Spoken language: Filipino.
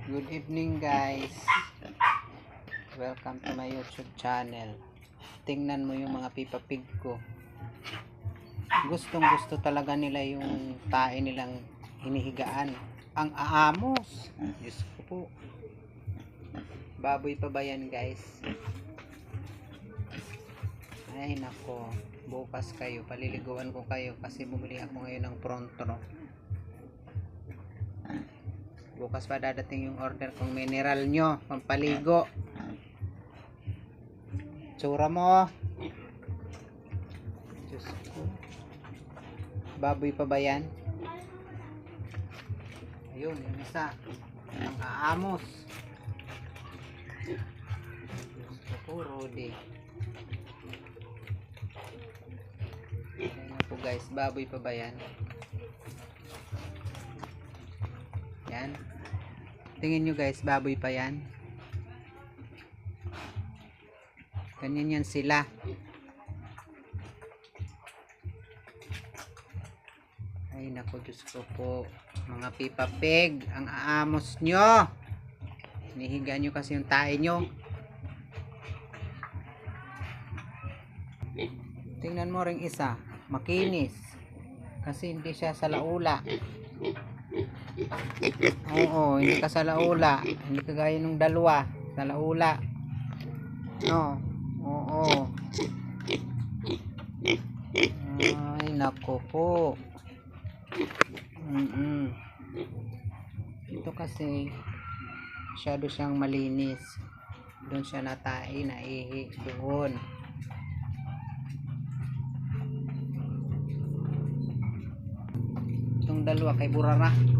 Good evening guys. Welcome to my YouTube channel. Tingnan mo yung mga Peppa Pig ko. Gustong gusto talaga nila yung tae nilang hinihigaan. Ang aamos. Diyos ko po. Baboy pa ba yan guys? Ay nako. Bukas kayo. Paliliguan ko kayo kasi bumili ako ngayon ng pronto. Bukas pa dadating yung order kong mineral nyo pampaligo. Tsura mo. Diyos ko. Baboy pa ba yan? Ayun, yung isa ang aamos. Diyos ko po, Rudy. Ayan po guys, baboy pa ba yan? Yan. Tingin nyo guys, baboy pa yan. Ganyan yan sila. Ay naku, Diyos ko po. Mga Peppa Pig, ang aamos nyo. Hinihiga nyo kasi yung tae nyo. Tingnan mo ring isa. Makinis. Kasi hindi siya sa laula. Oo, hindi ka sa laula. Hindi ka gaya nung dalawa sa laula. No. Oo. Ay, nako po. Ito kasi masyado siyang malinis. Doon siya natai, naihi doon. Itong dalawa kay Burara.